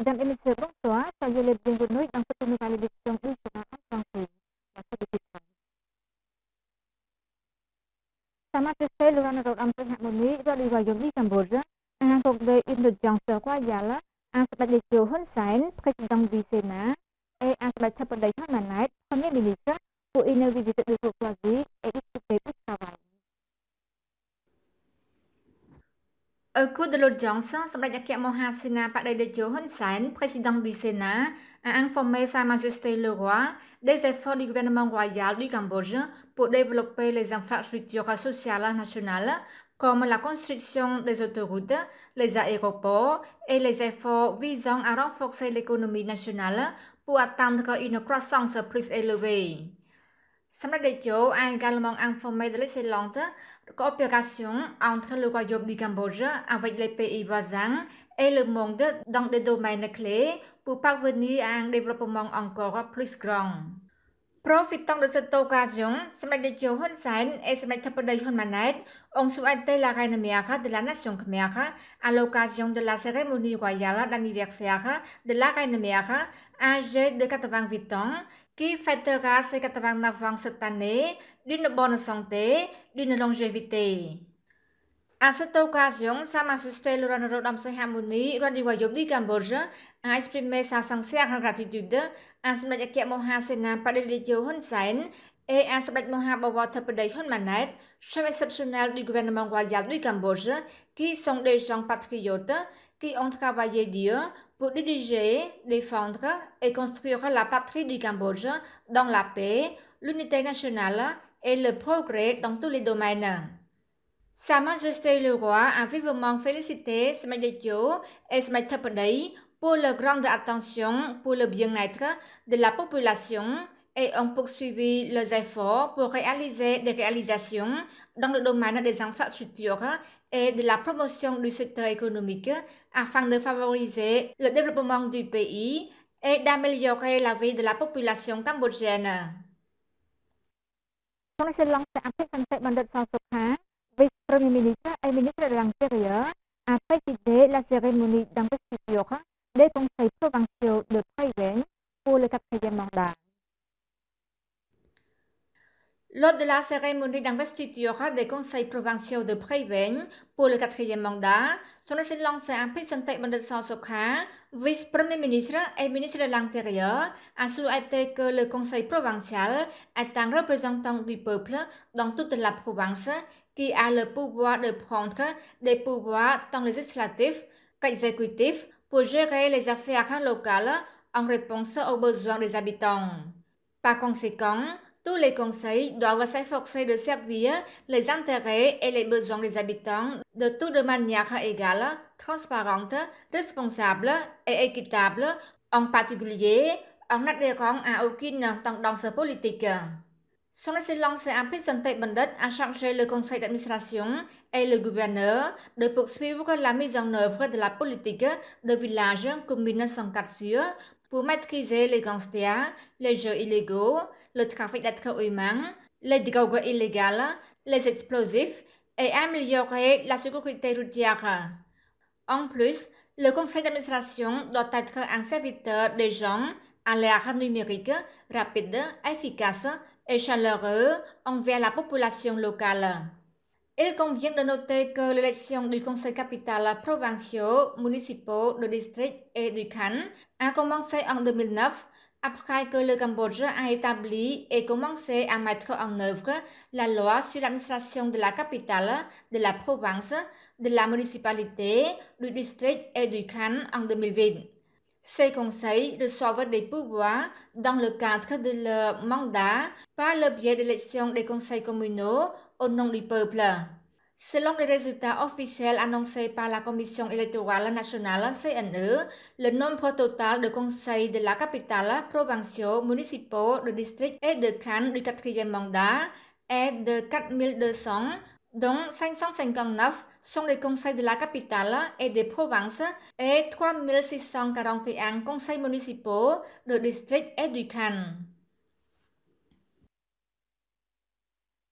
Mesdames et messieurs, bonsoir. Soyez les bienvenus dans cette nouvelle édition du journal en français. Sa Majesté le Roi Nội Am Harmony do đi vào di Cambodia, ang Fogde Indulgence Royale, ang Sabadetio Hun Sen, Président du Sénat, et ang Sabadetio Hun Manet, Premier ministre, pour une visite de courtoisie et discuter du travail. Au cours de l'audience, Sabadetio Mohasena Padadetio Hun Sen, Président du Sénat, a informé Sa Majesté le Roi des efforts du gouvernement royal du Cambodge pour développer les infrastructures sociales nationales comme la construction des autoroutes, les aéroports et les efforts visant à renforcer l'économie nationale pour atteindre une croissance plus élevée. Samradetio a également informé de l'excellente coopération entre le Royaume du Cambodge avec les pays voisins et le monde dans des domaines clés pour parvenir à un développement encore plus grand. Profitant de cette occasion, Samradetio Hun Sen et Samradetio Hun Manet ont souhaité la reine mère de la nation khmer à l'occasion de la cérémonie royale d'anniversaire de la reine mère âgée de 88 ans qui fêtera ses 89 ans cette année d'une bonne santé, d'une longévité. À cette occasion, Sa Majesté le Roi Nội Am Harmony, roi du Royaume du Cambodge, a exprimé sa sincère gratitude à Samdech Mohasena Padadetio Hun Sen et à Samdech Mohabawat Hun Manet, chef exceptionnel du gouvernement royal du Cambodge, qui sont des gens patriotes qui ont travaillé dur pour diriger, défendre et construire la patrie du Cambodge dans la paix, l'unité nationale et le progrès dans tous les domaines. Sa Majesté le Roi a vivement félicité Samdetio et Samdetio pour leur grande attention pour le bien-être de la population et ont poursuivi leurs efforts pour réaliser des réalisations dans le domaine des infrastructures et de la promotion du secteur économique afin de favoriser le développement du pays et d'améliorer la vie de la population cambodgienne. Vice-Premier ministre et ministre de l'Intérieur a présidé la cérémonie d'investiture des conseils provinciaux de Préven pour le 4e mandat. Lors de la cérémonie d'investiture des conseils provinciaux de Préven pour le 4e mandat, Son Excellence Ampisante Bandit Sosokha, vice-premier ministre et ministre de l'Intérieur, a souhaité que le conseil provincial est un représentant du peuple dans toute la province qui a le pouvoir de prendre des pouvoirs tant législatifs qu'exécutifs pour gérer les affaires locales en réponse aux besoins des habitants. Par conséquent, tous les conseils doivent s'efforcer de servir les intérêts et les besoins des habitants de tout de manière égale, transparente, responsable et équitable, en particulier en n'adhérant à aucune tendance politique. Son Excellence Ampisante Bandit a chargé le conseil d'administration et le gouverneur de poursuivre la mise en œuvre de la politique de village commune sans cassure pour maîtriser les gangsters, les jeux illégaux, le trafic d'êtres humains, les drogues illégales, les explosifs et améliorer la sécurité routière. En plus, le conseil d'administration doit être un serviteur des gens à l'ère numérique, rapide, efficace et chaleureux envers la population locale. Il convient de noter que l'élection du conseil capital provinciaux, municipaux, de district et du Khan a commencé en 2009 après que le Cambodge a établi et commencé à mettre en œuvre la loi sur l'administration de la capitale, de la province, de la municipalité, du district et du Khan en 2020. Ces conseils reçoivent des pouvoirs dans le cadre de leur mandat par le biais d'élections des conseils communaux au nom du peuple. Selon les résultats officiels annoncés par la Commission électorale nationale CNE, le nombre total de conseils de la capitale, provinciaux, municipaux, de district et de Khan du 4e mandat est de 4200, dont 559 sont les conseils de la capitale et des provinces et 3641 conseils municipaux, de district et du Khan.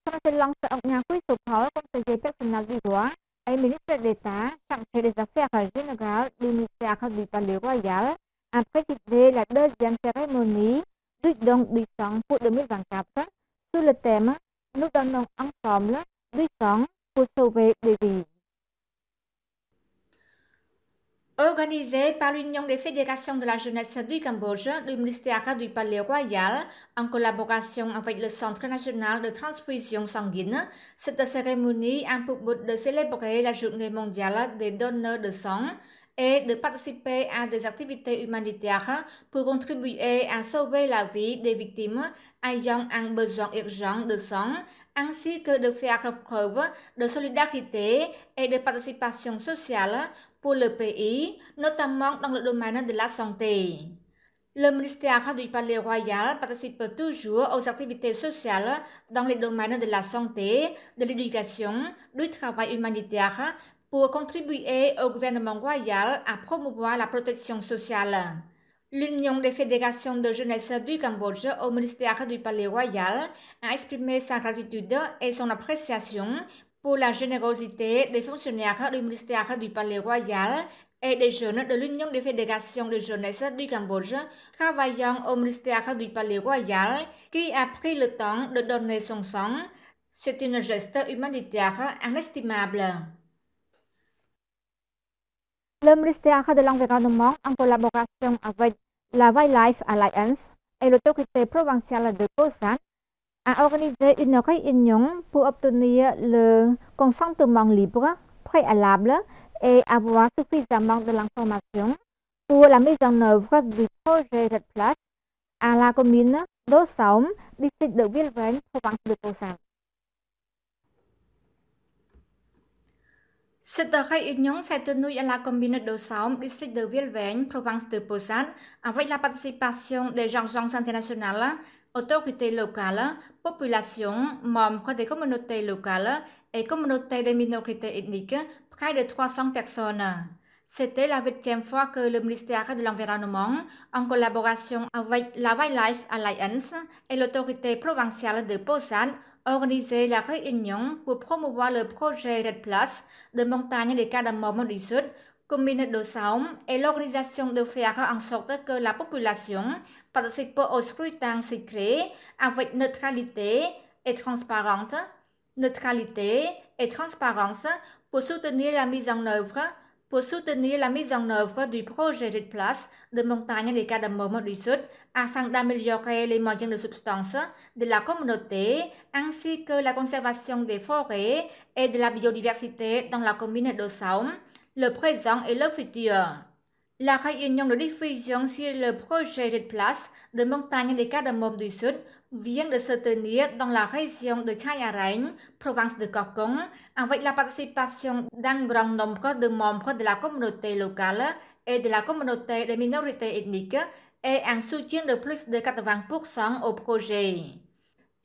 Son Excellence Ognakui Sopol, conseiller personnel du roi et ministre d'État chargé des affaires générales du ministère du Palais Royal, a présidé la deuxième cérémonie du don du sang pour 2024 sous le thème Nous donnons ensemble du sang pour sauver des vies. Organisé par l'Union des fédérations de la jeunesse du Cambodge, le ministère du Palais Royal, en collaboration avec le Centre national de transfusion sanguine, cette cérémonie a pour but de célébrer la journée mondiale des donneurs de sang et de participer à des activités humanitaires pour contribuer à sauver la vie des victimes ayant un besoin urgent de sang, ainsi que de faire preuve de solidarité et de participation sociale pour le pays, notamment dans le domaine de la santé. Le ministère du Palais Royal participe toujours aux activités sociales dans les domaines de la santé, de l'éducation, du travail humanitaire pour contribuer au gouvernement royal à promouvoir la protection sociale. L'Union des fédérations de jeunesse du Cambodge au ministère du Palais Royal a exprimé sa gratitude et son appréciation pour la générosité des fonctionnaires du ministère du Palais Royal et des jeunes de l'Union des fédérations de jeunesse du Cambodge travaillant au ministère du Palais Royal qui a pris le temps de donner son sang. C'est un geste humanitaire inestimable. Le ministère de l'Environnement, en collaboration avec la Wildlife Alliance et l'autorité provinciale de Busan, a organisé une réunion pour obtenir le consentement libre, préalable et avoir suffisamment de l'information pour la mise en œuvre du projet Red Plus à la commune Do Saom, district de Viêng Vàng, province de Busan. Cette réunion s'est tenue à la commune de Saom, district de Viêng Vàng, province de Busan, avec la participation des agences internationales, autorités locales, populations, membres des communautés locales et communautés des minorités ethniques, près de 300 personnes. C'était la 8e fois que le ministère de l'Environnement, en collaboration avec la Wildlife Alliance et l'autorité provinciale de Busan, organisé la réunion pour promouvoir le projet Red Plus de montagne des Cardamom du Sud, commune de Saom, et l'organisation de faire en sorte que la population participe au scrutin secret avec neutralité et transparence pour soutenir la mise en œuvre du projet Red Plus de montagne des Cardamom du Sud afin d'améliorer les moyens de subsistance de la communauté ainsi que la conservation des forêts et de la biodiversité dans la commune de Saom, le présent et le futur. La réunion de diffusion sur le projet Red Plus de montagne des Cardamom du Sud vient de se tenir dans la région de Chai Areng, province de Koh Kong, avec la participation d'un grand nombre de membres de la communauté locale et de la communauté des minorités ethniques et un soutien de plus de 80% au projet.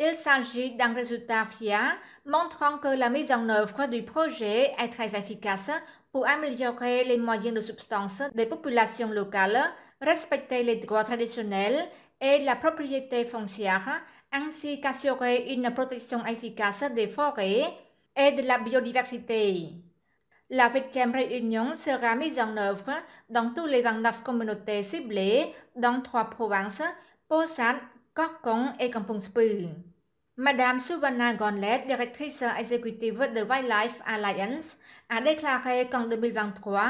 Il s'agit d'un résultat fiable montrant que la mise en œuvre du projet est très efficace pour améliorer les moyens de subsistance des populations locales, respecter les droits traditionnels et la propriété foncière, ainsi qu'assurer une protection efficace des forêts et de la biodiversité. La 8e réunion sera mise en œuvre dans tous les 29 communautés ciblées dans 3 provinces, Busan, Koh Kong et Kampong Speu. Madame Suvanna Gonlet, directrice exécutive de Wildlife Alliance, a déclaré qu'en 2023,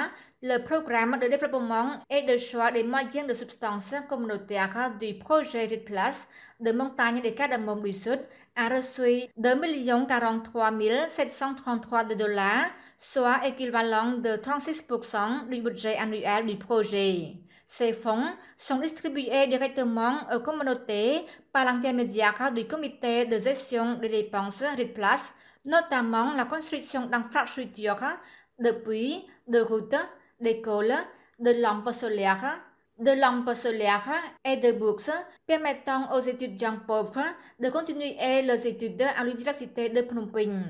le programme de développement et de choix des moyens de subsistance communautaire du projet Red Plus de montagne des Cardamom du Sud a reçu 2 43 733 $, soit équivalent de 36% du budget annuel du projet. Ces fonds sont distribués directement aux communautés par l'intermédiaire du comité de gestion des dépenses Red Plus, notamment la construction d'infrastructures, de puits, de routes, d'écoles, de lampes solaires et de bourses permettant aux étudiants pauvres de continuer leurs études à l'université de Phnom Penh.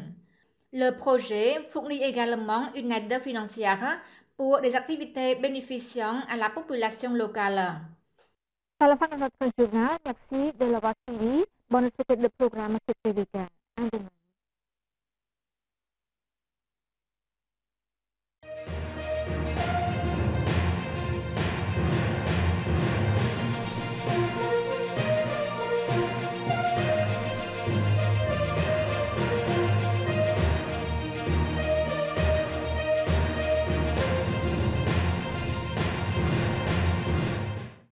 Le projet fournit également une aide financière pour des activités bénéficiant à la population locale. C'est la fin de notre journal. Merci de l'avoir suivi. Bonne suite de programme sur TV.